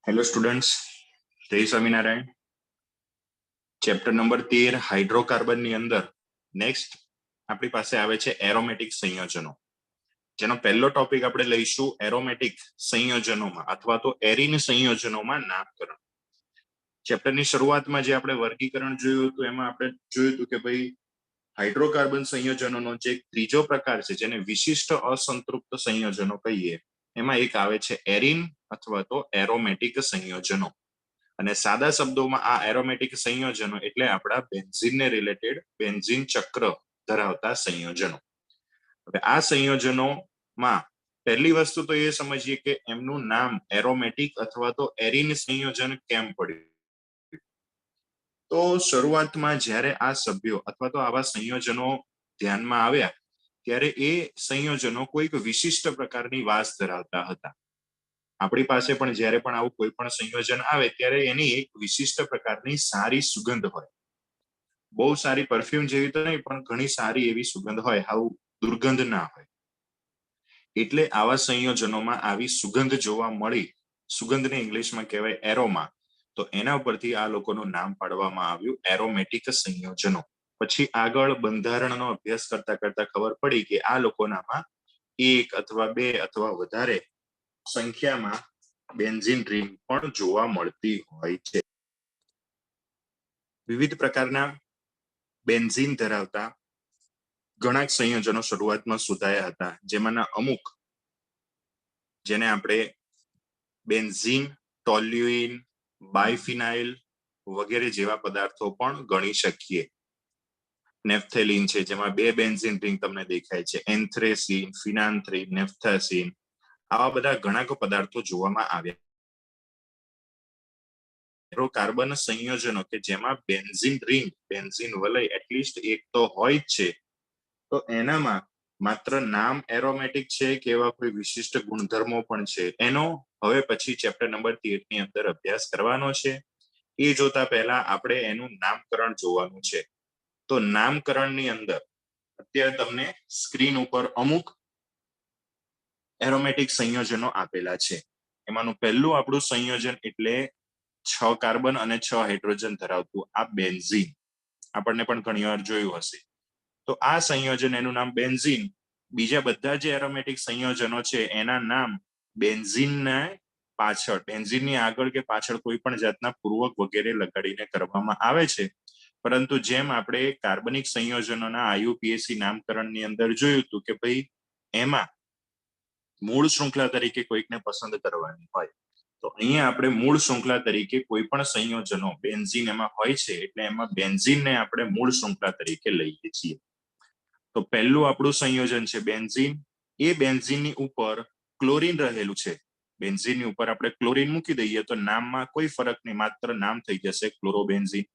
Hello students, જય Swaminarayan. Chapter number 13 hydrocarbon ની અંદર નેક્સ્ટ આપણી પાસે આવે છે એરોમેટિક સંયોજનો, જેનો પહેલો ટોપિક આપણે લઈશું એરોમેટિક સંયોજનોમાં અથવા તો એરીન સંયોજનોમાં નામકરણ. ચેપ્ટરની શરૂઆતમાં જે આપણે વર્ગીકરણ જોયું હતું એમાં આપણે જોયું હતું કે ભાઈ હાઇડ્રોકાર્બન સંયોજનોનો જે ત્રીજો પ્રકાર છે જેને વિશિષ્ટ અસંતૃપ્ત સંયોજનો કહીએ, એમાં એક આવે છે એરીન અથવા તો એરોમેટિક સંયોજનો. અને સાદા શબ્દોમાં આ એરોમેટિક સંયોજનો એટલે આપણા બેન્ઝીનને રિલેટેડ બેન્ઝીન ચક્ર ધરાવતા સંયોજનો. હવે આ સંયોજનોમાં પહેલી વસ્તુ તો એ સમજીએ કે એમનું નામ એરોમેટિક અથવા તો એરીન સંયોજન કેમ પડ્યું. તો શરૂઆતમાં જ્યારે આ સભ્યો અથવા તો આવા સંયોજનો ધ્યાનમાં આવ્યા ત્યારે એ સંયોજનો કોઈક વિશિષ્ટ પ્રકારની વાસ ધરાવતા હતા. આપણી પાસે પણ જ્યારે પણ આવું કોઈ પણ સંયોજન આવે ત્યારે એની એક વિશિષ્ટ પ્રકારની સારી સુગંધ હોય. બહુ સારી પરફ્યુમ જેવી તો નહીં, પણ ઘણી સારી એવી સુગંધ હોય, આવું દુર્ગંધ ના હોય. એટલે આવા સંયોજનોમાં આવી સુગંધ જોવા મળી, સુગંધને ઇંગ્લિશમાં કહેવાય એરોમા. તો એના ઉપરથી આ લોકોનું નામ પાડવામાં આવ્યું એરોમેટિક સંયોજનો. પછી આગળ બંધારણનો અભ્યાસ કરતા કરતા ખબર પડી કે આ લોકોનામાં એક અથવા બે અથવા વધારે સંખ્યામાં બેન્ઝીન રિંગ પણ જોવા મળતી હોય છે. વિવિધ પ્રકારના બેન્ઝીન ધરાવતા ઘણા સંયોજનો શરૂઆતમાં શોધાયા હતા, જેમાંના અમુક જેને આપણે બેન્ઝીન, ટોલ્યુઇન, બાયફિનાઇલ વગેરે જેવા પદાર્થો પણ ગણી શકીએ. નેફ્થેલિન છે, જેમાં બે બેન્ઝીન રિંગ તમને દેખાય છે, એન્થ્રેસીન, ફિનાન્થ્રીન, નેફ્થાસીન, આવા બધા ઘણા પદાર્થો જોવામાં આવ્યા. હાઇડ્રોકાર્બન સંયોજનો કે જેમાં બેન્ઝીન રિંગ, બેન્ઝીન વલય એટલીસ્ટ એક તો હોય જ છે, તો એનામાં માત્ર નામ એરોમેટિક છે કે એવા કોઈ વિશિષ્ટ ગુણધર્મો પણ છે, એનો હવે પછી ચેપ્ટર નંબર 13 ની અંદર અભ્યાસ કરવાનો છે. એ જોતા પહેલા આપણે એનું નામકરણ જોવાનું છે. તો નામકરણની અંદર અત્યારે તમને સ્ક્રીન ઉપર અમુક એરોમેટિક સંયોજનો આપેલા છે. એમાંનું પહેલું આપણું સંયોજન એટલે 6 કાર્બન અને 6 હાઇડ્રોજન ધરાવતું આ બેન્ઝીન. આપણને પણ ઘણી વાર જોયું હશે. તો આ સંયોજન એનું નામ બેન્ઝીન. બીજા બધા જે એરોમેટિક સંયોજનો છે એના નામ બેન્ઝીનના પાછળ, બેન્ઝીનની આગળ કે પાછળ કોઈ પણ જાતના પૂર્વક વગેરે લગાડીને કરવામાં આવે છે. પરંતુ જેમ આપણે કાર્બનિક સંયોજનોના આઈયુપીએસી નામકરણની અંદર જોયું હતું કે ભાઈ એમાં મૂળ શૃંખલા તરીકે કોઈકને પસંદ કરવાની હોય, તો અહીંયા આપણે મૂળ શૃંખલા તરીકે કોઈ પણ સંયોજનો બેન્ઝીન એમાં હોય છે એટલે એમાં બેન્ઝીનને આપણે મૂળ શૃંખલા તરીકે લઈએ છીએ. તો પહેલું આપણું સંયોજન છે બેન્ઝીન. એ બેન્ઝીનની ઉપર ક્લોરીન રહેલું છે. બેન્ઝીનની ઉપર આપણે ક્લોરીન મૂકી દઈએ તો નામમાં કોઈ ફરક નહીં, માત્ર નામ થઈ જશે ક્લોરોબેન્ઝીન.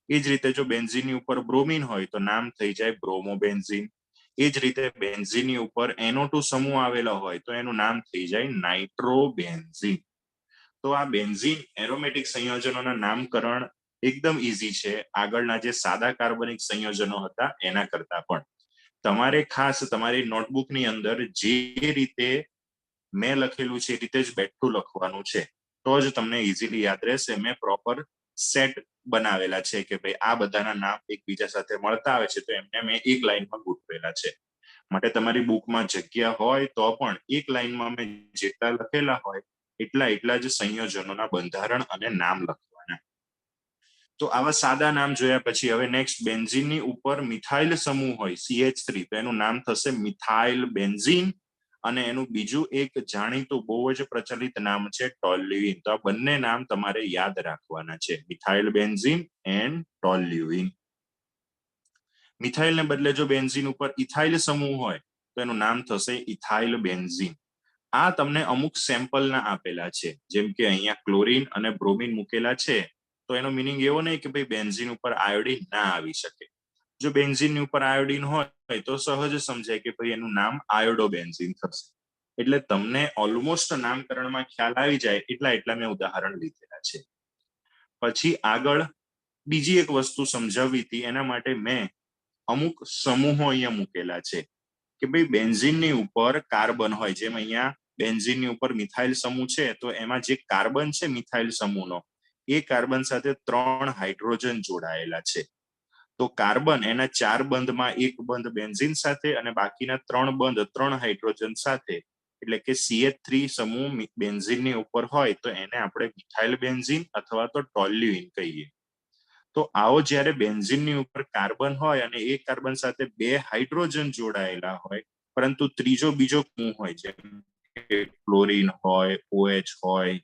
એ જ રીતે જો બેન્ઝીનની ઉપર બ્રોમિન હોય તો નામ થઈ જાય બ્રોમોબેન્ઝીન. એ જ રીતે બેન્ઝીનની ઉપર NO2 સમૂહ આવેલો હોય તો એનું નામ થઈ જાય નાઇટ્રોબેન્ઝીન. તો આ બેન્ઝીન એરોમેટિક સંયોજનોના નામકરણ એકદમ ઈઝી છે, આગળના જે સાદા કાર્બનિક સંયોજનો હતા એના કરતા પણ. તમારે ખાસ તમારી નોટબુકની અંદર જે રીતે મેં લખેલું છે એ રીતે જ બેઠું લખવાનું છે, તો જ તમને ઈઝીલી યાદ રહેશે. મેં પ્રોપર સેટ બનાવેલા છે કે ભાઈ આ બધાના નામ એકબીજા સાથે મળતા આવે છે તો એમને મેં એક લાઈનમાં ગોઠવેલા છે. માટે તમારી બુકમાં જગ્યા હોય તો પણ એક લાઈનમાં મેં જેટલા લખેલા હોય એટલા જ સંયોજનોના બંધારણ અને નામ લખવાના. તો આવા સાદા નામ જોયા પછી હવે નેક્સ્ટ બેન્ઝીનની ઉપર મિથાઇલ સમૂહ હોય CH3, તો એનું નામ થશે મિથાઇલ બેન્ઝીન. અને એનું બીજું એક જાણીતું બહુ જ પ્રચલિત નામ છે ટોલ્યુઇન. તો આ બંને નામ તમારે યાદ રાખવાના છે, મિથાઇલ બેન્ઝીન એન્ડ ટોલ્યુઇન. મિથાઇલને બદલે જો બેન્ઝીન ઉપર ઇથાઇલ સમૂહ હોય તો એનું નામ થશે ઇથાઇલ બેન્ઝીન. આ તમને અમુક સેમ્પલના આપેલા છે, જેમ કે અહીંયા ક્લોરીન અને બ્રોમિન મૂકેલા છે, તો એનો મિનિંગ એવો નહીં કે ભાઈ બેન્ઝીન ઉપર આયોડિન ના આવી શકે. જો બેન્ઝીનની ઉપર આયોડિન હોય તો સહજ સમજાય કે ભાઈ એનું નામ આયોડોબેન્ઝીન થશે. એટલે તમને ઓલમોસ્ટ નામકરણમાં ખ્યાલ આવી જાય એટલા મેં ઉદાહરણ લીધેલા છે. પછી આગળ બીજી એક વસ્તુ સમજાવવી હતી, એના માટે મેં અમુક સમૂહો અહીંયા મૂકેલા છે કે ભાઈ બેન્ઝીનની ઉપર કાર્બન હોય, જેમ અહીંયા બેન્ઝીનની ઉપર મિથાઇલ સમૂહ છે તો એમાં જે કાર્બન છે મિથાઇલ સમૂહનો એ કાર્બન સાથે 3 હાઇડ્રોજન જોડાયેલા છે. તો કાર્બન એના 4 બંધમાં એક બંધ બેન્ઝીન સાથે અને બાકીના 3 બંધ 3 હાઇડ્રોજન સાથે, એટલે કે CH3 સમૂહ બેન્ઝીનની ઉપર હોય તો એને આપણે મિથાઇલ બેન્ઝીન અથવા તો ટોલ્યુઇન કહીએ. તો આવો જ્યારે બેન્ઝીનની ઉપર કાર્બન હોય અને એ કાર્બન સાથે 2 હાઇડ્રોજન જોડાયેલા હોય પરંતુ ત્રીજો બીજો સમૂહ હોય જેમ કે ક્લોરીન હોય, OH હોય,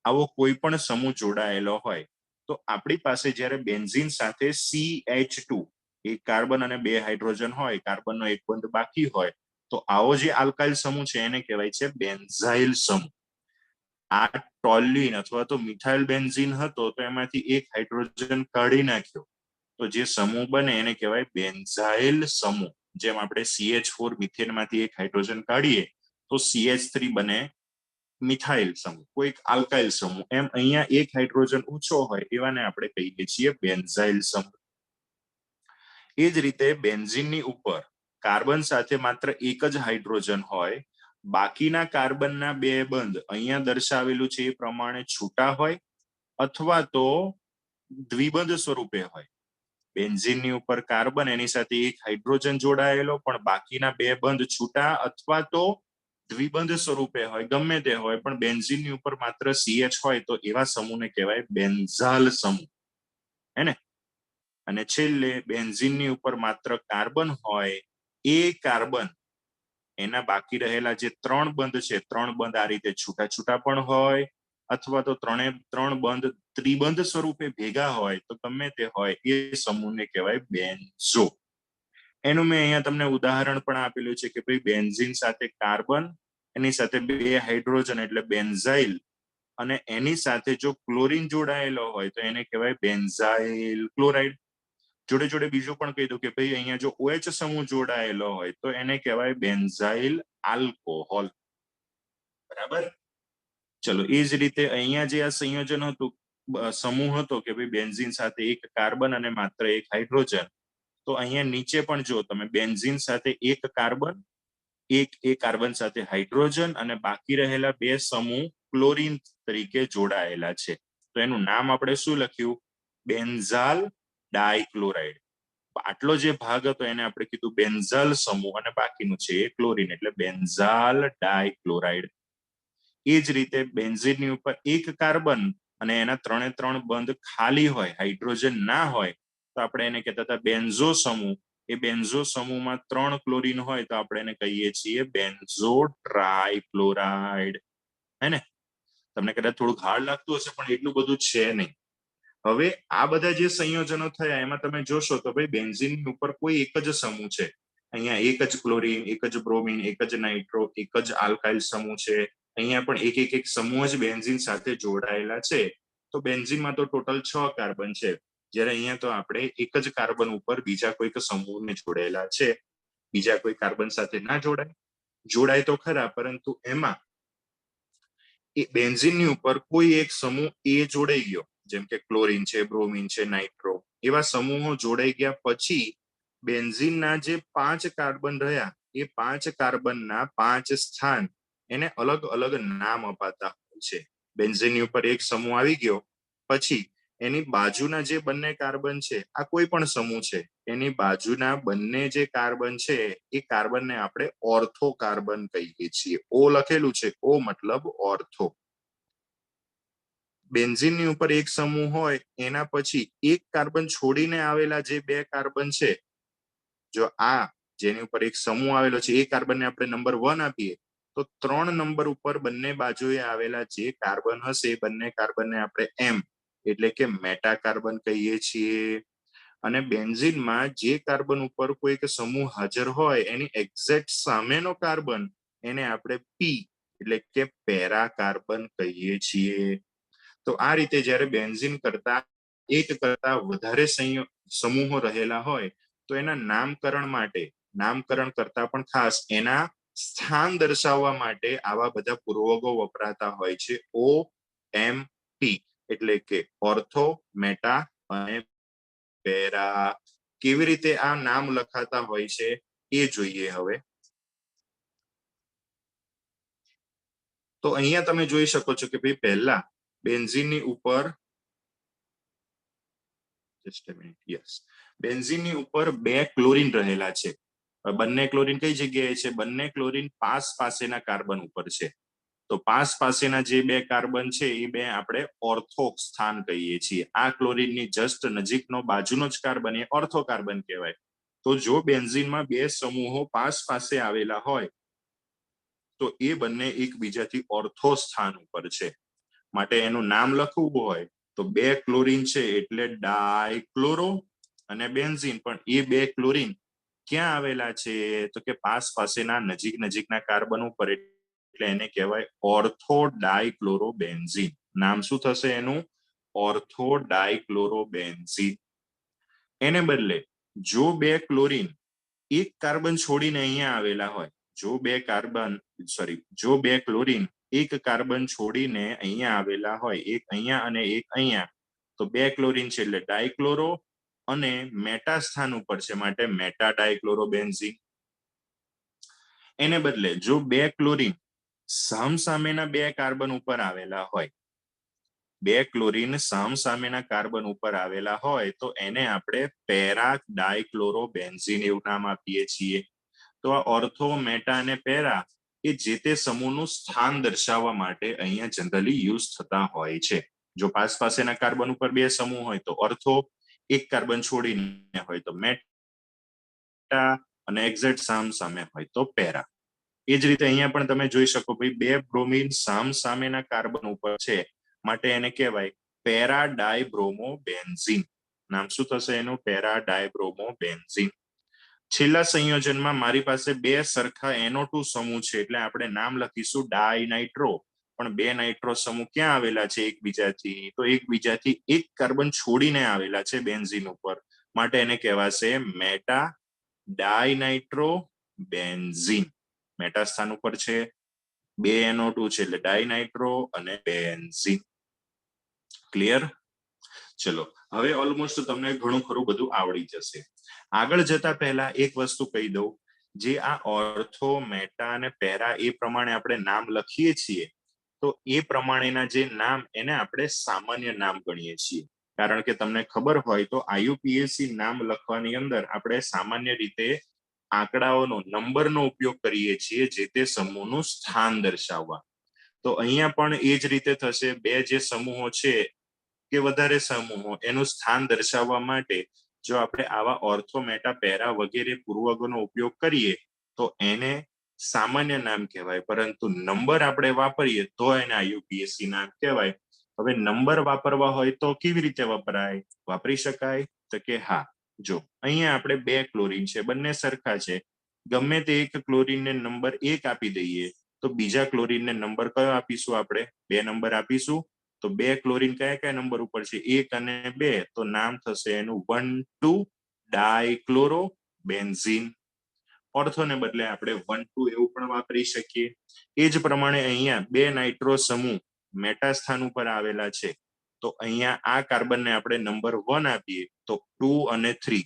આવો કોઈ પણ સમૂહ જોડાયેલો હોય તો આપણી પાસે જ્યારે બેન્ઝીન સાથે CH2 એ કાર્બન અને 2 હાઇડ્રોજન હોય, કાર્બનનો એક બંધ બાકી હોય તો આવો જે આલ્કાઇલ સમૂહ છે એને કહેવાય છે બેન્ઝાઇલ સમૂહ. આ ટોલ્યુઇન અથવા તો મિથાઇલ બેન્ઝીન હતો તો એમાંથી એક હાઇડ્રોજન કાઢી નાખ્યો તો જે સમૂહ બને એને કહેવાય બેન્ઝાઇલ સમૂહ. જેમ આપણે CH4 મિથેનમાંથી એક હાઇડ્રોજન કાઢીએ તો CH3 બને મિથાઇલ સમૂહ, કોઈક આલ્કાઇલ સમૂહ. એમ અહીંયા એક હાઇડ્રોજન ઓછો હોય એવાને આપણે કહીએ છીએ બેન્ઝાઇલ સમૂહ. એ જ રીતે બેન્ઝીનની ઉપર કાર્બન સાથે માત્ર એક જ હાઇડ્રોજન હોય, બાકીના કાર્બનના 2 બંધ અહીંયા દર્શાવેલું છે એ પ્રમાણે છૂટા હોય અથવા તો દ્વિબંધ સ્વરૂપે હોય. બેન્ઝીનની ઉપર કાર્બન એની સાથે એક હાઇડ્રોજન જોડાયેલો પણ બાકીના 2 બંધ છૂટા અથવા તો દ્વિબંધ સ્વરૂપે હોય, ગમે તે હોય પણ બેન્ઝીનની ઉપર માત્ર CH હોય તો એવા સમૂહને કહેવાય બેન્ઝાલ સમૂહ. હે ને? અને છેલ્લે બેન્ઝીનની ઉપર માત્ર કાર્બન હોય, એ કાર્બન એના બાકી રહેલા જે 3 બંધ છે 3 બંધ આ રીતે છૂટા છૂટા પણ હોય અથવા તો 3 બંધ ત્રિબંધ સ્વરૂપે ભેગા હોય તો ગમે તે હોય એ સમૂહને કહેવાય બેન્ઝો. એનું મેં અહીંયા તમને ઉદાહરણ પણ આપેલું છે કે ભાઈ બેન્ઝીન સાથે કાર્બન, એની સાથે 2 હાઇડ્રોજન એટલે બેન્ઝાઇલ, અને એની સાથે જો ક્લોરીન જોડાયેલો હોય તો એને કહેવાય બેન્ઝાઇલ ક્લોરાઇડ. જોડે જોડે બીજું પણ કહી દઉં કે ભાઈ અહીંયા જો OH સમૂહ જોડાયેલો હોય તો એને કહેવાય બેન્ઝાઇલ આલ્કોહોલ. બરાબર? ચલો એ જ રીતે અહીંયા જે આ સંયોજન હતું, સમૂહ હતો કે ભાઈ બેન્ઝીન સાથે એક કાર્બન અને માત્ર એક હાઇડ્રોજન, તો અહીંયા નીચે પણ જો તમે બેન્ઝીન સાથે એક કાર્બન, એક કાર્બન સાથે હાઇડ્રોજન અને બાકી રહેલા 2 સમૂહ ક્લોરીન તરીકે જોડાયેલા છે. તો એનું નામ આપણે શું લખ્યું? બેન્ઝાલ ડાઇક્લોરાઇડ. આટલો જે ભાગ હતો એને આપણે કીધું બેન્ઝાલ સમૂહ અને બાકીનું છે એ ક્લોરીન એટલે બેન્ઝાલ ડાઇક્લોરાઇડ. એ જ રીતે બેન્ઝીનની ઉપર એક કાર્બન અને એના 3 બંધ ખાલી હોય, હાઇડ્રોજન ના હોય તો આપણે એને કહેતા હતા બેન્ઝો સમૂહ. એ બેન્ઝો સમૂહમાં 3 ક્લોરીન હોય તો આપણે એને કહીએ છીએ બેન્ઝો ટ્રાઇક્લોરાઇડ. હે ને? તમને કદાચ થોડુંક હાર્ડ લાગતું હશે પણ એટલું બધું છે નહીં. હવે આ બધા જે સંયોજનો થયા એમાં તમે જોશો તો ભાઈ બેન્ઝીન ઉપર કોઈ એક જ સમૂહ છે. અહીંયા એક જ ક્લોરીન, એક જ બ્રોમિન, એક જ નાઇટ્રો, એક જ આલ્કાઇલ સમૂહ છે. અહીંયા પણ એક સમૂહ જ બેન્ઝીન સાથે જોડાયેલા છે. તો બેન્ઝીનમાં તો ટોટલ 6 કાર્બન છે, જ્યારે અહીંયા તો આપણે એક જ કાર્બન ઉપર બીજા કોઈક સમૂહને જોડાયેલા છે. બીજા કોઈ કાર્બન સાથે ના જોડાય તો ખરા, પરંતુ એમાં એ બેન્ઝીનની ઉપર કોઈ એક સમૂહ એ જોડાઈ ગયો, જેમ કે ક્લોરીન છે, બ્રોમિન છે, નાઇટ્રો, એવા સમૂહો જોડાઈ ગયા પછી બેન્ઝીનના જે 5 કાર્બન રહ્યા એ 5 કાર્બનના 5 સ્થાન એને અલગ અલગ નામ અપાતા હોય છે. બેન્ઝીનની ઉપર એક સમૂહ આવી ગયો પછી એની બાજુના જે બંને કાર્બન છે, આ કોઈ પણ સમૂહ છે, એની બાજુના બંને જે કાર્બન છે એ કાર્બનને આપણે ઓર્થો કાર્બન કહીએ છીએ. ઓ લખેલું છે, ઓ મતલબ ઓર્થો. બેન્ઝીનની ઉપર એક સમૂહ હોય એના પછી એક કાર્બન છોડીને આવેલા જે 2 કાર્બન છે, જો આ જેની ઉપર એક સમૂહ આવેલો છે એ કાર્બનને આપણે નંબર 1 આપીએ તો 3 નંબર ઉપર બંને બાજુએ આવેલા જે કાર્બન હશે એ બંને કાર્બનને આપણે એમ એટલે કે મેટા કાર્બન કહીએ છીએ. અને બેન્ઝીનમાં જે કાર્બન ઉપર કોઈક સમૂહ હાજર હોય એની એક્ઝેક્ટ સામેનો કાર્બન એને આપણે પી એટલે કે પેરા કાર્બન કહીએ છીએ. તો આ રીતે જ્યારે બેન્ઝીન કરતા એક કરતા વધારે સમૂહો રહેલા હોય તો એના નામકરણ કરતા પણ ખાસ એના સ્થાન દર્શાવવા માટે આવા બધા પૂર્વકો વપરાતા હોય છે. ઓ એમ પી એટલે કે ઓર્થો, મેટા અને પેરા. કેવી રીતે આ નામ લખાતા હોય છે એ જોઈએ હવે. તો અહીંયા તમે જોઈ શકો છો કે ભાઈ પહેલા બેન્ઝીનની ઉપર બેન્ઝીનની ઉપર 2 ક્લોરીન રહેલા છે. બંને ક્લોરીન કઈ જગ્યાએ છે? બંને ક્લોરીન પાસ પાસેના કાર્બન ઉપર છે. તો પાસ પાસેના જે 2 કાર્બન છે એ 2 આપણે ઓર્થો સ્થાન કહીએ છીએ. આ ક્લોરીનની જસ્ટ નજીકનો બાજુનો જ કાર્બન એ ઓર્થો કાર્બન કહેવાય. તો જો બેન્ઝીનમાં 2 સમૂહો પાસ પાસે આવેલા હોય તો એ બંને એકબીજાથી ઓર્થો સ્થાન ઉપર છે. માટે એનું નામ લખવું હોય તો 2 ક્લોરીન છે એટલે ડાયક્લોરો અને બેન્ઝીન, પણ એ 2 ક્લોરીન ક્યાં આવેલા છે? તો કે પાસ પાસેના નજીકના કાર્બન ઉપર, એટલે એને કહેવાય ઓર્થો ડાયક્લોરોબેન્ઝીન. નામ શું થશે એનું? ઓર્થો ડાયક્લોરોબેન્ઝીન. એને બદલે જો 2 ક્લોરીન એક કાર્બન છોડીને અહીંયા આવેલા હોય, જો 2 ક્લોરીન એક કાર્બન છોડીને અહીંયા આવેલા હોય, એક અહીંયા અને એક અહીંયા, તો 2 ક્લોરીન છે એટલે ડાયક્લોરો અને મેટા સ્થાન ઉપર છે માટે મેટા ડાયક્લોરોબેન્ઝીન. એને બદલે જો 2 ક્લોરીન સામસામેના 2 કાર્બન ઉપર આવેલા હોય, 2 ક્લોરીન સામસામેના કાર્બન ઉપર આવેલા હોય તો એને આપણે પેરા ડાયક્લોરોબેન્ઝીન એવું નામ આપીએ છીએ. તો આ ઓર્થો, મેટા અને પેરા એ જે તે સમૂહનું સ્થાન દર્શાવવા માટે અહીંયા જનરલી યુઝ થતા હોય છે. જો પાસ પાસેના કાર્બન ઉપર 2 સમૂહ હોય તો ઓર્થો, એક કાર્બન છોડીને હોય તો મેટા અને એક્ઝેક્ટ સામે હોય તો પેરા. એ જ રીતે અહીંયા પણ તમે જોઈ શકો ભાઈ 2 બ્રોમીન સામેના કાર્બન ઉપર છે માટે એને કહેવાય પેરા ડાયબ્રોમોબેન્ઝીન. નામ શું થશે એનું? પેરા ડાયબ્રોમોબેન્ઝીન. છેલ્લા સંયોજનમાં મારી પાસે 2 સરખા NO2 સમૂહ છે એટલે આપણે નામ લખીશું ડાયનાઇટ્રો. પણ 2 નાઇટ્રો સમૂહ ક્યાં આવેલા છે એકબીજાથી? તો એકબીજાથી એક કાર્બન છોડીને આવેલા છે બેન્ઝીન ઉપર, માટે એને કહેવાશે મેટા ડાયનાઇટ્રોબેન્ઝીન. મેટા સ્થાન ઉપર છે, 2 NO2 છે એટલે ડાયનાઇટ્રો અને બેન્ઝીન. ક્લિયર? ચલો, હવે ઓલમોસ્ટ તમને ઘણું ખરું બધું આવડી જશે. આગળ જતા પહેલા એક વસ્તુ કહી દઉં, જે આ ઓર્થો, મેટા અને પેરા એ પ્રમાણે આપણે નામ લખીએ છીએ તો એ પ્રમાણેના જે નામ એને આપણે સામાન્ય નામ ગણીએ છીએ. કારણ કે તમને ખબર હોય તો આઈયુપીએસસી નામ લખવાની અંદર આપણે સામાન્ય રીતે આંકડાઓનો, નંબરનો ઉપયોગ કરીએ છીએ જે તે સમૂહનું સ્થાન દર્શાવવા. તો અહીંયા પણ એ જ રીતે થશે. 2 જે સમૂહો છે કે વધારે સમૂહો, એનું સ્થાન દર્શાવવા માટે જો આપણે આવા ઓર્થો, મેટા, પેરા વગેરે પૂર્વકોનો ઉપયોગ કરીએ તો એને સામાન્ય નામ કહેવાય, પરંતુ નંબર આપણે વાપરીએ તો એને આઈયુપીએસસી નામ કહેવાય. હવે નંબર વાપરવા હોય તો કેવી રીતે વપરાય? વાપરી શકાય? તો કે હા, જો અહીંયા આપણે 2 ક્લોરીન છે, બંને સરખા છે, ગમે તે એક ક્લોરીનને નંબર 1 આપી દઈએ તો બીજા ક્લોરીનને નંબર કયો આપીશું? આપણે 2 નંબર આપીશું. તો 2 ક્લોરીન કયા નંબર ઉપર છે? 1 અને 2. તો નામ થશે એનું 1,2 ડાયક્લોરોબેન્ઝીન. ઓર્થોને બદલે આપણે 1,2 એવું પણ વાપરી શકીએ. એ જ પ્રમાણે અહીંયા 2 નાઇટ્રો સમૂહ મેટા સ્થાન ઉપર આવેલા છે, તો અહીંયા આ કાર્બનને આપણે નંબર 1 આપીએ તો 2 અને 3,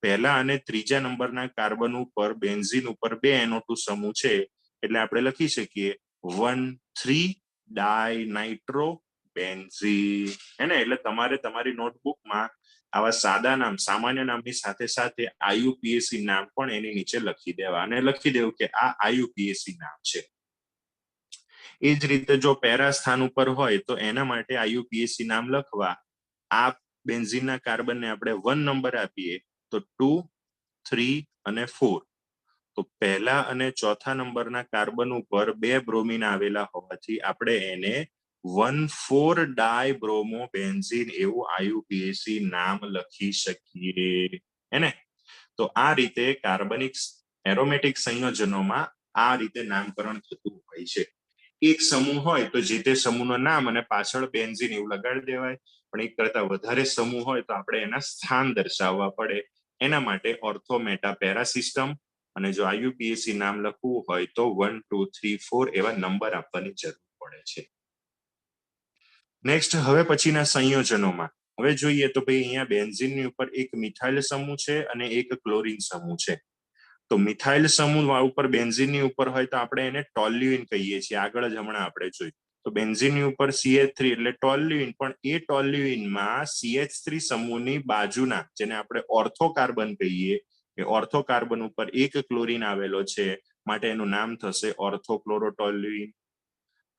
પહેલા અને ત્રીજા નંબરના કાર્બન ઉપર, બેન્ઝીન ઉપર 2 NO2 સમૂહ છે એટલે આપણે લખી શકીએ 1,3 ડાયનાઇટ્રોબેન્ઝીન. એને એટલે તમારે તમારી નોટબુકમાં આવા સાદા નામ, સામાન્ય નામની સાથે સાથે આઈયુપીએસસી નામ પણ એની નીચે લખી દેવા અને લખી દેવું કે આ આઈયુપીએસસી નામ છે. એ જ રીતે જો પેરા સ્થાન ઉપર હોય તો એના માટે આઈયુપીએસસી નામ લખવા આ બેન્ઝીનના કાર્બનને આપણે 1 નંબર આપીએ તો 2, 3 અને 4. તો પહેલા અને ચોથા નંબરના કાર્બન ઉપર 2 બ્રોમીન આવેલા હોવાથી આપણે એને 1,4 ડાયબ્રોમોબેન્ઝીન એવું આઈયુપીએસસી નામ લખી શકીએ. એને તો આ રીતે કાર્બનિક એરોમેટિક સંયોજનોમાં આ રીતે નામકરણ થતું હોય છે. એક સમૂહ હોય તો જે તે સમૂહનું નામ અને પાછળ બેન્ઝીન એવું લગાડી દેવાય, પણ એક કરતા વધારે સમૂહ હોય તો આપણે એના સ્થાન દર્શાવવા પડે. એના માટે ઓર્થો, મેટા, પેરા સિસ્ટમ, અને જો આઈયુપીએસસી નામ લખવું હોય તો 1, 2, 3, 4 એવા નંબર આપવાની જરૂર પડે છે. નેક્સ્ટ, હવે પછીના સંયોજનોમાં હવે જોઈએ તો ભાઈ અહીંયા બેન્ઝીનની ઉપર એક મિથાઇલ સમૂહ છે અને એક ક્લોરીન સમૂહ છે. તો મિથાઇલ સમૂહ ઉપર બેન્ઝીનની ઉપર હોય તો આપણે એને ટોલ્યુઇન કહીએ છીએ, આગળ જ હમણાં આપણે જોયું. તો બેન્ઝીનની ઉપર CH3 એટલે ટોલ્યુઇન, પણ એ ટોલ્યુઇનમાં CH3 સમૂહની બાજુના જેને આપણે ઓર્થો કાર્બન કહીએ, એ ઓર્થો કાર્બન ઉપર એક ક્લોરીન આવેલો છે, માટે એનું નામ થશે ઓર્થોક્લોરોટોલ્યુઇન.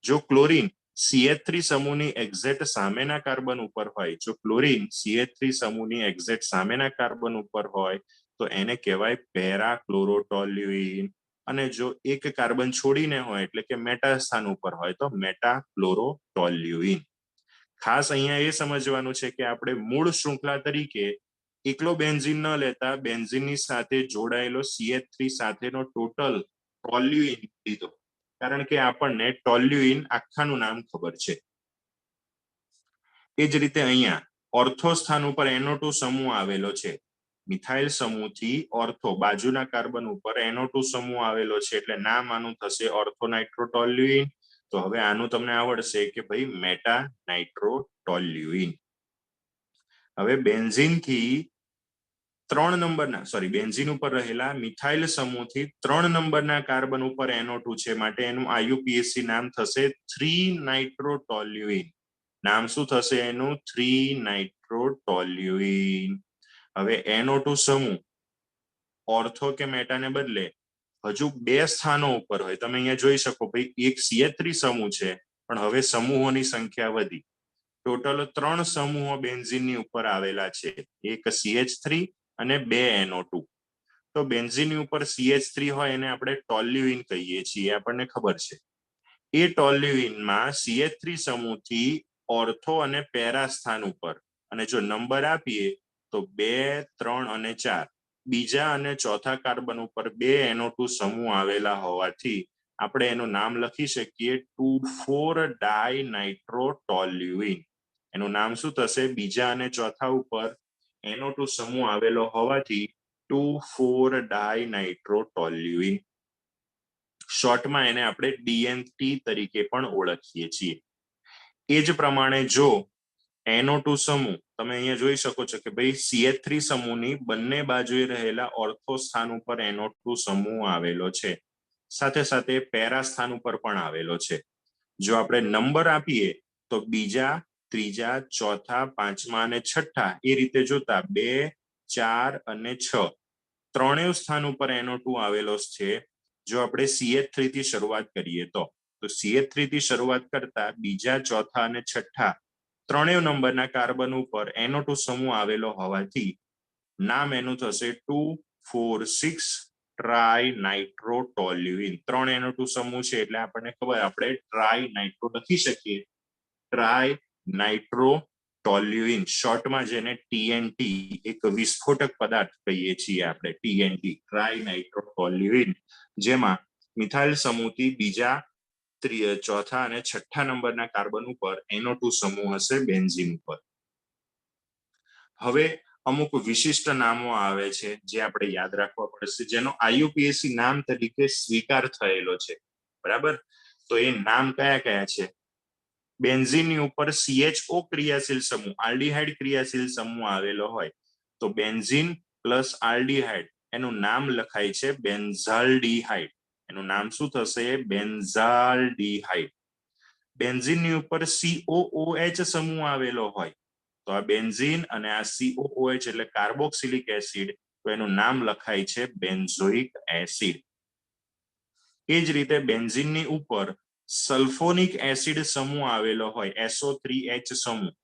જો ક્લોરીન CH3 સમૂહની એક્ઝેક્ટ સામેના કાર્બન ઉપર હોય, જો ક્લોરીન CH3 સમૂહની એક્ઝેક્ટ સામેના કાર્બન ઉપર હોય તો એને કહેવાય પેરાક્લોરોટોલ્યુઇન, અને જો એક કાર્બન છોડીને હોય એટલે કે મેટા સ્થાન ઉપર હોય તો મેટાક્લોરોટોલ્યુઇન. ખાસ અહીંયા એ સમજવાનું છે કે આપણે મૂળ શૃંખલા તરીકે એકલો બેન્ઝીન ન લેતા બેન્ઝીનની સાથે જોડાયેલો CH3 સાથેનો ટોટલ ટોલ્યુઇન લીધો, કારણ કે આપણને ટોલ્યુઇન આખાનું નામ ખબર છે. એ જ રીતે અહીંયા ઓર્થો સ્થાન ઉપર NO2 સમૂહ આવેલો છે. મિથાઇલ સમૂહથી ઓર્થો બાજુના કાર્બન ઉપર NO2 સમૂહ આવેલો છે, એટલે નામ આનું થશે ઓર્થોનાઇટ્રોટોલ્યુઇન. તો હવે આનું તમને આવડશે કે ભાઈ મેટા નાઇટ્રોટોલ્યુઇન. હવે બેન્ઝીનથી 3 નંબરના બેન્ઝીન ઉપર રહેલા મિથાઇલ સમૂહથી 3 નંબરના કાર્બન ઉપર NO2 છે, માટે એનું IUPAC નામ થશે 3 નાઇટ્રોટોલ્યુઇન. નામ શું થશે એનું? 3 નાઇટ્રોટોલ્યુઇન. હવે NO2 સમૂહ ઓર્થો કે મેટાને બદલે હજુ 2 સ્થાનો ઉપર હોય, તમે અહીંયા જોઈ શકો ભાઈ એક CH3 સમૂહ છે, પણ હવે સમૂહોની સંખ્યા વધી. ટોટલ 3 સમૂહો બેન્ઝીનની ઉપર આવેલા છે, એક CH3 અને 2 NO2. તો બેન્ઝીનની ઉપર CH3 હોય એને આપણે ટોલ્યુઇન કહીએ છીએ, આપણને ખબર છે. એ ટોલ્યુઇનમાં CH3 સમૂહથી ઓર્થો અને પેરા સ્થાન ઉપર, અને જો નંબર આપીએ તો 2, 3 અને 4 બીજા અને ચોથા કાર્બન ઉપર 2 NO2 સમૂહ આવેલા હોવાથી આપણે એનું નામ લખી શકીએ 2,4 ડાયનાઇટ્રોટોલ્યુઇન. એનું નામ શું થશે? બીજા અને ચોથા ઉપર NO2 સમૂહ આવેલો હોવાથી 2,4 ડાયનાઇટ્રોટોલ્યુઇન. શોર્ટમાં એને આપણે DNT તરીકે પણ ઓળખીએ છીએ. એ જ પ્રમાણે જો NO2 સમૂહ તમે અહીંયા જોઈ શકો છો કે ભાઈ CH3 સમૂહની બંને બાજુએ રહેલા ઓર્થો સ્થાન ઉપર NO2 સમૂહ આવેલો છે, સાથે સાથે પેરા સ્થાન ઉપર પણ આવેલો છે. જો આપણે નંબર આપીએ તો બીજા, ત્રીજા, ચોથા, પાંચમા અને છઠ્ઠા એ રીતે જોતા 2, 4 અને 6 ત્રણેય સ્થાન ઉપર NO2 આવેલો છે. જો આપણે CH3 થી શરૂઆત કરીએ તો CH3 થી શરૂઆત કરતા બીજા, ચોથા અને છઠ્ઠા ત્રણેય નંબરના કાર્બન ઉપર NO2 સમૂહ આવેલો હોવાથી નામ એનું થશે 2,4,6 ટ્રાઇનાઇટ્રોટોલ્યુઇન. 3 NO2 સમૂહ છે એટલે આપણને ખબર, આપણે ટ્રાઇનાઇટ્રો લખી શકીએ, ટ્રાઇનાઇટ્રોટોલ્યુઇન, શોર્ટમાં જેને TNT એક વિસ્ફોટક પદાર્થ કહીએ છીએ આપણે, TNT ટ્રાઇનાઇટ્રોટોલ્યુઇન, જેમાં મિથાઇલ સમૂહથી બીજા, ચોથા અને છઠ્ઠા નંબરના કાર્બન ઉપર NO2 સમૂહ હશે બેન્ઝીન ઉપર. હવે અમુક વિશિષ્ટ નામો આવે છે જે આપણે યાદ રાખવા પડશે, જેનો IUPAC નામ તરીકે સ્વીકાર થયેલો છે, બરાબર? તો એ નામ કયા કયા છે? બેન્ઝીનની ઉપર CHO ક્રિયાશીલ સમૂહ, આલ્ડીહાઇડ ક્રિયાશીલ સમૂહ આવેલો હોય તો બેન્ઝીન પ્લસ આલ્ડીહાઇડ એનું નામ લખાય છે બેન્ઝાલ્ડીહાઇડ. એનું નામ શું થશે? બેન્ઝાલ્ડીહાઇડ. બેન્ઝીનની ઉપર COOH સમૂહ આવેલો હોય તો આ બેન્ઝીન અને આ COOH એટલે કાર્બોક્સિલિક એસિડ, તો એનું નામ લખાય છે બેન્ઝોઇક એસિડ. એ જ રીતે બેન્ઝીનની ઉપર સલ્ફોનિક એસિડ સમૂહ આવેલો હોય, SO3H સમૂહ,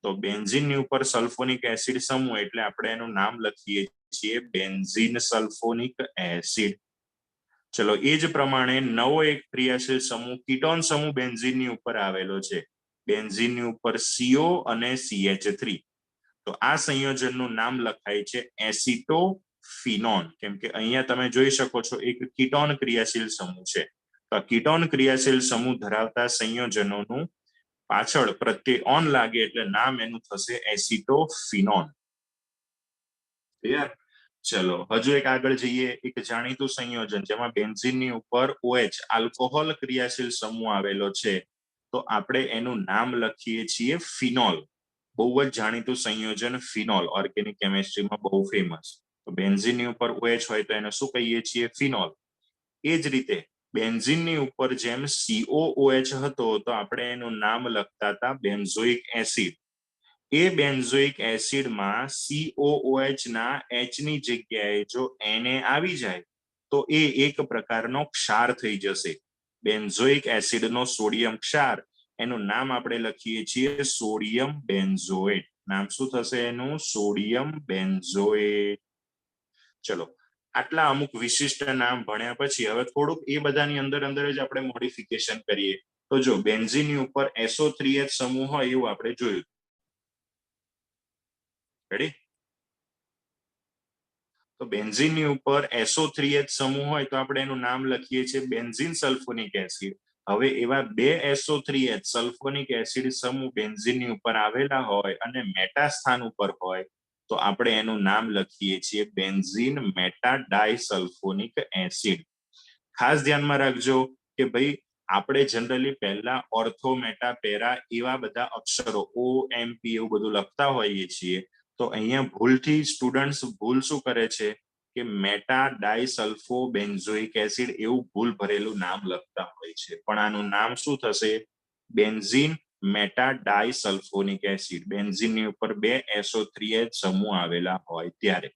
તો બેન્ઝીનની ઉપર સલ્ફોનિક એસિડ સમૂહ એટલે આપણે એનું નામ લખીએ છીએ બેન્ઝીન સલ્ફોનિક એસિડ. ચલો એ જ પ્રમાણે નવો એક ક્રિયાશીલ સમૂહ કીટોન સમૂહ બેન્ઝીનની ઉપર આવેલો છે, બેન્ઝીનની ઉપર CO અને CH3, તો આ સંયોજનનું નામ લખાય છે એસિટોફિનોન, કેમ કે અહીંયા તમે જોઈ શકો છો એક કીટોન ક્રિયાશીલ સમૂહ છે. તો કીટોન ક્રિયાશીલ સમૂહ ધરાવતા સંયોજનોનું પાછળ પ્રત્યય ઓન લાગે એટલે નામ એનું થશે એસિટોફિનોન. ક્લિયર? ચલો હજુ એક આગળ જઈએ. એક જાણીતું સંયોજન જેમાં બેન્ઝીનની ઉપર OH આલ્કોહોલ ક્રિયાશીલ સમૂહ આવેલો છે, તો આપણે એનું નામ લખીએ છીએ ફિનોલ. બહુ જ જાણીતું સંયોજન ફિનોલ, ઓર્ગેનિક કેમિસ્ટ્રીમાં બહુ ફેમસ. તો બેન્ઝીનની ઉપર OH હોય તો એને શું કહીએ છીએ? ફિનોલ. એ જ રીતે બેન્ઝીનની ઉપર જેમ COOH હતો તો આપણે એનું નામ લખતા હતા બેન્ઝોઇક એસિડ. એ બેન્ઝોઇક એસિડમાં COOH ના H ની જગ્યાએ જો Na આવી જાય તો એ એક પ્રકારનો ક્ષાર થઈ જશે. બેન્ઝોઇક એસિડનો સોડિયમ ક્ષાર, એનું નામ આપણે લખીએ છીએ સોડિયમ બેન્ઝોએટ. નામ શું થશે એનું? Sodium benzoate. ચલો, આટલા અમુક વિશિષ્ટ નામ ભણ્યા પછી હવે થોડુંક એ બધાની અંદર જ આપણે મોડિફિકેશન કરીએ. તો જો બેન્ઝીનની ઉપર SO3H સમૂહ હોય એવું આપણે જોયું. રેડી? તો બેન્ઝીનની ઉપર SO3H સમૂહ હોય તો આપણે એનું નામ લખીએ છીએ બેન્ઝીન સલ્ફોનિક એસિડ. હવે એવા બે SO3H સલ્ફોનિક એસિડ સમૂહ બેન્ઝીનની ઉપર આવેલા હોય અને મેટા સ્થાન ઉપર હોય તો આપણે એનું નામ લખીએ છીએ બેન્ઝીન મેટા ડાયસલ્ફોનિક એસિડ. ખાસ ધ્યાનમાં રાખજો કે ભાઈ આપણે જનરલી પહેલા ઓર્થો, મેટા, પેરા એવા બધા અક્ષરો OMP એવું બધું લખતા હોઈએ છીએ. તો અહીંયા ભૂલથી સ્ટુડન્ટ્સ ભૂલ શું કરે છે કે મેટા ડાયસલ્ફો બેન્ઝોઇક એસિડ એવું ભૂલ ભરેલું નામ લખતા હોય છે. પણ આનું નામ શું થશે? Benzene meta disulphonic acid. બેન્ઝીનની ઉપર બે SO3H સમૂહ આવેલા હોય ત્યારે.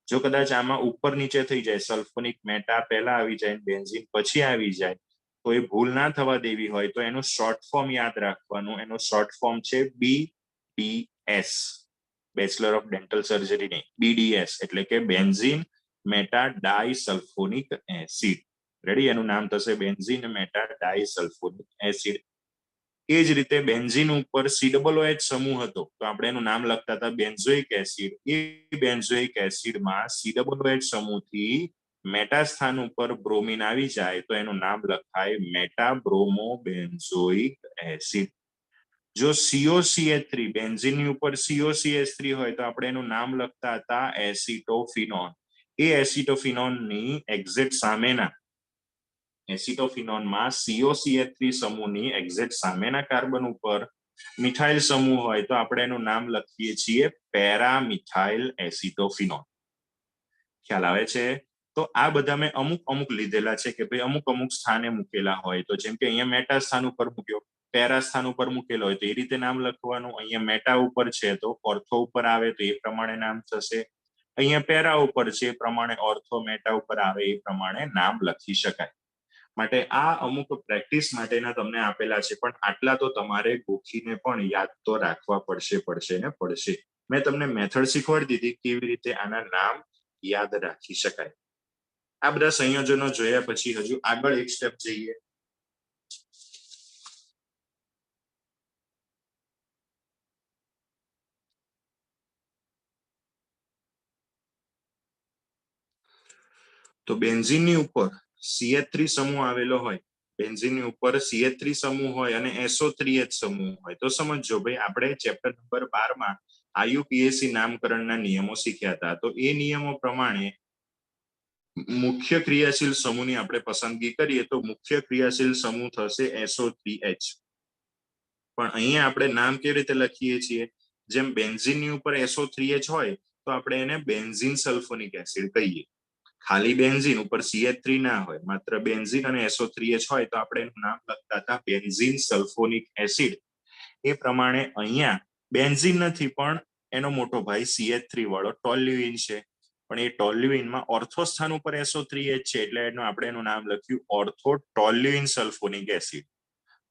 જો કદાચ આમાં ઉપર નીચે થઈ જાય, સલ્ફોનિક મેટા પહેલા આવી જાય બેન્ઝીન પછી આવી જાય, તો એ ભૂલ ના થવા દેવી હોય તો એનું શોર્ટ ફોર્મ યાદ રાખવાનું. એનું શોર્ટ ફોર્મ છે BDS, bachelor of dental surgery નહીં, BDS એટલે કે benzene meta disulphonic acid. Ready? એનું નામ થશે બેન્ઝીન મેટા ડાયસલ્ફોનિક એસિડ. એ જ રીતે બેન્ઝીન ઉપર COOH સમૂહ હતો તો આપણે એનું નામ લખતા હતા બેન્ઝોઇક એસિડ. એ બેન્ઝોઇક એસિડમાં COOH સમૂહથી મેટા સ્થાન ઉપર બ્રોમિન આવી જાય તો એનું નામ લખાય મેટા બ્રોમો બેન્ઝોઇક એસિડ. જો COCH3 બેન્ઝીનની ઉપર COCH3 હોય તો આપણે એનું નામ લખતા હતા એસિટોફિનોન. એ એસિટોફિનોનની એક્ઝેક્ટ સામેના એસિટોફિનોનમાં COCH3 સમૂહની એક્ઝેક્ટ સામેના કાર્બન ઉપર મિથાઇલ સમૂહ હોય તો આપણે એનું નામ લખીએ છીએ પેરામિથાઇલ એસિટોફિનોન. ખ્યાલ આવે છે? તો આ બધા મેં અમુક લીધેલા છે કે ભાઈ અમુક સ્થાને મૂકેલા હોય. તો જેમ કે અહીંયા મેટા સ્થાન ઉપર મૂક્યો, પેરા સ્થાન ઉપર મૂકેલો હોય તો એ રીતે નામ લખવાનું. અહીંયા મેટા ઉપર છે તો ઓર્થો ઉપર આવે તો એ પ્રમાણે નામ થશે. અહીંયા પેરા ઉપર છે એ પ્રમાણે ઓર્થો, મેટા ઉપર આવે એ પ્રમાણે નામ લખી શકાય. માટે આ અમુક પ્રેક્ટિસ માટેના તમને આપેલા છે, પણ આટલા તો તમારે ગોખીને પણ યાદ તો રાખવા પડશે. મેં તમને મેથડ શીખવાડી દીધી કેવી રીતે આના નામ યાદ રાખી શકાય. આ બધા સંયોજનો જોયા પછી હજુ આગળ એક સ્ટેપ જઈએ. તો બેન્ઝીનની ઉપર CH3 સમૂહ આવેલો હોય, બેન્ઝીનની ઉપર CH3 સમૂહ હોય અને SO3H સમૂહ હોય તો સમજો ભાઈ આપણે ચેપ્ટર નંબર 12 માં IUPAC નામકરણના નિયમો શીખ્યા હતા. તો એ નિયમો પ્રમાણે મુખ્ય ક્રિયાશીલ સમૂહની આપણે પસંદગી કરીએ તો મુખ્ય ક્રિયાશીલ સમૂહ થશે SO3H. પણ અહીંયા આપણે નામ કેવી રીતે લખીએ છીએ? જેમ બેન્ઝીનની ઉપર SO3H હોય તો આપણે એને બેન્ઝીન સલ્ફોનિક એસિડ કહીએ. ખાલી બેન્ઝીન ઉપર CH3 ના હોય, માત્ર બેન્ઝીન અને SO3H હોય તો આપણે એનું નામ લખતા હતા બેન્ઝીન સલ્ફોનિક એસિડ. એ પ્રમાણે અહીંયા બેન્ઝીન નથી પણ એનો મોટો ભાઈ CH3 વાળો ટોલ્યુઇન છે. પણ એ ટોલ્યુઇનમાં ઓર્થો સ્થાન ઉપર SO3H છે એટલે આપણે એનું નામ લખ્યું ઓર્થો ટોલ્યુઇન સલ્ફોનિક એસિડ.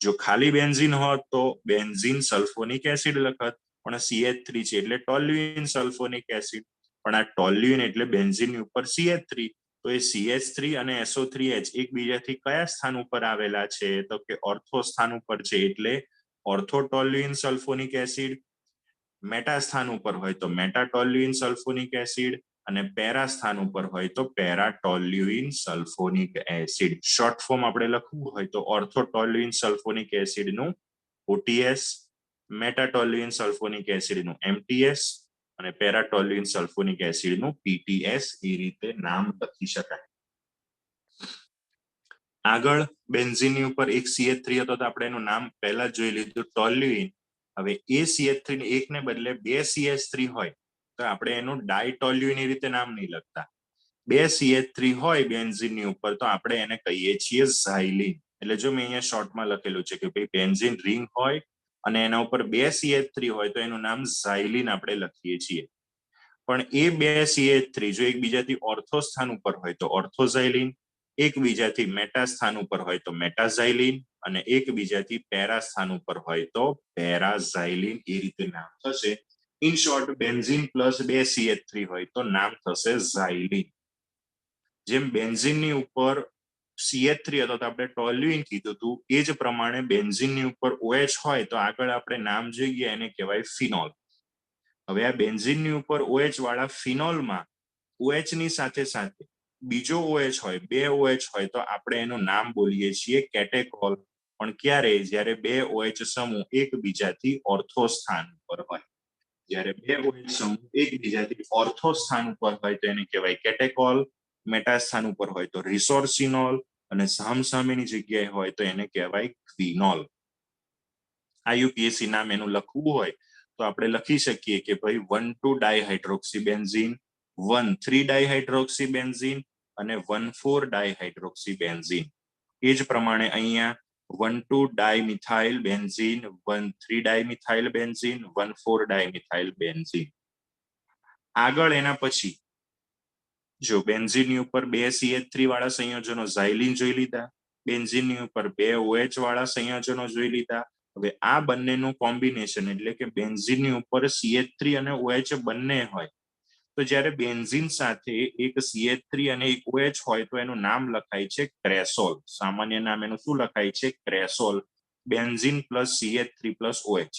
જો ખાલી બેન્ઝીન હોત તો બેન્ઝીન સલ્ફોનિક એસિડ લખત, પણ CH3 છે એટલે ટોલ્યુઇન સલ્ફોનિક એસિડ. પણ આ ટોલ્યુઇન એટલે બેન્ઝીનની ઉપર CH3, તો એ CH3 અને SO3H એકબીજાથી કયા સ્થાન ઉપર આવેલા છે? તો કે ઓર્થો સ્થાન ઉપર છે એટલે ortho toluene sulphonic acid. Meta સ્થાન ઉપર હોય તો મેટા ટોલ્યુઇન સલ્ફોનિક એસિડ અને પેરા સ્થાન ઉપર હોય તો para toluene sulphonic acid. Short form આપણે લખવું હોય તો ઓર્થો ટોલ્યુઇન સલ્ફોનિક એસિડ નું OTS, meta toluene sulphonic acid નું MTS અને પેરા ટોલ્યુઇન સલ્ફોનિક એસિડ નું PTS. એ રીતે નામ લખી શકાય. આગળ બેન્ઝીનની ઉપર એક CH3 હતો તો આપણે એનું નામ પહેલા જોઈ લીધું ટોલ્યુઇન. હવે એ CH3 એકને બદલે બે CH3 હોય તો આપણે એનું ડાયટોલ્યુની રીતે નામ નહીં લખતા. 2 CH3 હોય બેન્ઝીનની ઉપર તો આપણે એને કહીએ છીએ ઝાઇલીન. એટલે જો મેં અહીંયા શોર્ટમાં લખેલું છે કે ભાઈ બેન્ઝીન રિંગ હોય અને એના ઉપર 2 CH3 હોય તો એનું નામ ઝાઇલીન આપણે લખીએ છીએ. પણ એ 2 CH3 જો એકબીજાથી ઓર્થો સ્થાન ઉપર હોય તો ઓર્થોઝાઇલીન, એકબીજાથી મેટા સ્થાન ઉપર હોય તો મેટાઝાઇલીન અને એકબીજાથી પેરા સ્થાન ઉપર હોય તો પેરાઝાઇલીન. એ રીતે નામ થશે. In short benzene plus 2 CH3 હોય તો નામ થશે ઝાઇલીન. જેમ બેન્ઝીનની ઉપર CH3 હતો તો આપણે ટોલ્યુઇન કીધું હતું, એ જ પ્રમાણે બેન્ઝીનની ઉપર OH હોય તો આગળ આપણે નામ જોઈએ એને કહેવાય ફિનોલ. હવે આ બેન્ઝીનની ઉપર OH વાળા ફિનોલમાં OH ની સાથે સાથે બીજો OH હોય, 2 OH હોય તો આપણે એનું નામ બોલીએ છીએ કેટેકોલ. પણ ક્યારે? જ્યારે 2 OH સમૂહ એકબીજાથી ઓર્થો સ્થાન ઉપર હોય. જ્યારે 2 OH સમૂહ એકબીજાથી ઓર્થો સ્થાન ઉપર હોય તો એને કહેવાય કેટેકોલ. મેટા સ્થાન ઉપર હોય તો રિસોર્સિનોલ અને સામસામેની જગ્યાએ હોય તો એને કહેવાય ક્વિનોલ. IUPAC નામ એનું લખવું હોય તો આપણે લખી શકીએ કે ભાઈ 1,2 ડાયહાઇડ્રોક્સીબેન્ઝીન, 1,3 ડાયહાઇડ્રોક્સીબેન્ઝીન અને 1,4 ડાયહાઇડ્રોક્સીબેન્ઝીન. એ જ પ્રમાણે અહીંયા 1,2 dimethyl benzene, 1,3 dimethyl benzene, 1,4 dimethyl benzene. આગળ એના પછી જો બેન્ઝીનની ઉપર 2 CH3 વાળા સંયોજનો ઝાઇલીન જોઈ લીધા, બેન્ઝીનની ઉપર 2 OH વાળા સંયોજનો જોઈ લીધા. હવે આ બંનેનું કોમ્બિનેશન એટલે કે બેન્ઝીનની ઉપર CH3 અને OH બંને હોય તો જ્યારે બેન્ઝીન સાથે એક CH3 અને એક OH હોય તો એનું નામ લખાય છે ક્રેસોલ. સામાન્ય નામ એનું શું લખાય છે? Cresol. Benzene plus CH3 plus OH.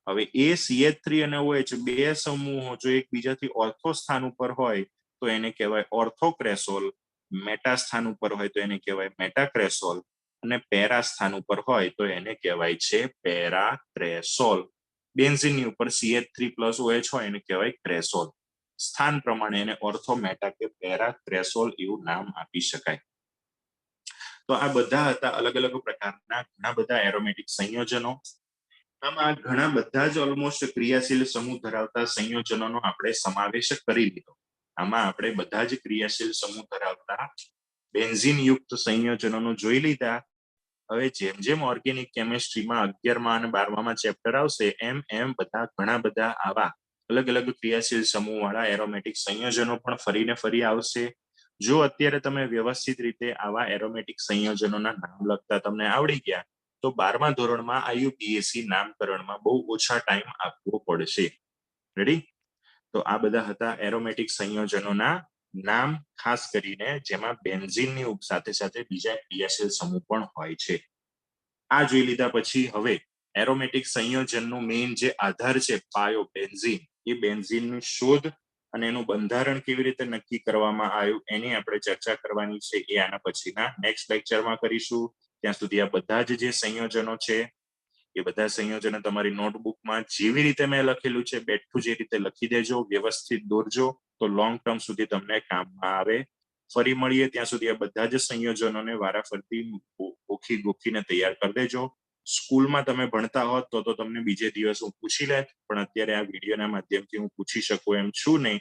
હવે એ CH3 અને OH બે સમૂહો જો એકબીજાથી ઓર્થો સ્થાન ઉપર હોય તો એને કહેવાય ઓર્થોક્રેસોલ. મેટા સ્થાન ઉપર હોય તો એને કહેવાય મેટાક્રેસોલ અને પેરા સ્થાન ઉપર હોય તો એને કહેવાય છે પેરાક્રેસોલ. બેન્ઝીનની ઉપર CH3 પ્લસ OH હોય એને કહેવાય ક્રેસોલ. સ્થાન પ્રમાણે એને ઓર્થો, મેટા કે પેરાક્રેસોલ એવું નામ આપી શકાય. તો આ બધા હતા અલગ અલગ પ્રકારના ઘણા બધા એરોમેટિક સંયોજનો. આમાં ઘણા બધા જ ઓલમોસ્ટ ક્રિયાશીલ સમૂહ ધરાવતા સંયોજનોનો આપણે સમાવેશ કરી લીધો. આમાં આપણે બધા જ ક્રિયાશીલ સમૂહ ધરાવતા બેન્ઝીન યુક્ત સંયોજનોનો જોઈ લીધા. હવે જેમ જેમ ઓર્ગેનિક કેમિસ્ટ્રીમાં 11મા અને 12મા ચેપ્ટર આવશે એમ એમ ઘણા બધા આવા અલગ અલગ ક્રિયાશીલ સમૂહ વાળા એરોમેટિક સંયોજનો પણ ફરીને ફરી આવશે. જો અત્યારે તમે વ્યવસ્થિત રીતે આવા એરોમેટિક સંયોજનોના નામ લખતા તમને આવડી ગયા તો 12મા ધોરણમાં IUPAC નામકરણમાં બહુ ઓછા ટાઈમ આપવો પડશે. રેડી? તો આ બધા હતા એરોમેટિક સંયોજનોના નામ, ખાસ કરીને જેમાં બેન્ઝીનની સાથે સાથે બીજા ક્રિયાશીલ સમૂહ પણ હોય છે. આ જોઈ લીધા પછી હવે એરોમેટિક સંયોજનનું મેઇન જે આધાર છે પાયો બેન્ઝીન, એ બેન્ઝીનની શોધ અને એનું બંધારણ કેવી રીતે નક્કી કરવામાં આવ્યું એની આપણે ચર્ચા કરવાની છે. એ આના પછીના નેક્સ્ટ લેક્ચરમાં કરીશું. ત્યાં સુધી આ બધા જ જે સંયોજનો છે એ બધા સંયોજનો તમારી નોટબુકમાં જેવી રીતે મેં લખેલું છે બેઠું જે રીતે લખી દેજો, વ્યવસ્થિત દોરજો તો લોંગ ટર્મ સુધી તમને કામમાં આવે. ફરી મળીએ ત્યાં સુધી આ બધા જ સંયોજનોને વારાફરતી ગોખીને તૈયાર કરી દેજો. સ્કૂલમાં તમે ભણતા હોત તો તમને બીજે દિવસ હું પૂછી લેત, પણ અત્યારે આ વિડીયોના માધ્યમથી હું પૂછી શકું એમ છું નહીં.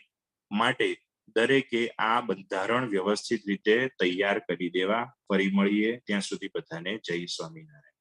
માટે દરેકે આ બંધારણ વ્યવસ્થિત રીતે તૈયાર કરી દેવા. ફરી મળીએ ત્યાં સુધી બધાને જય સ્વામિનારાયણ.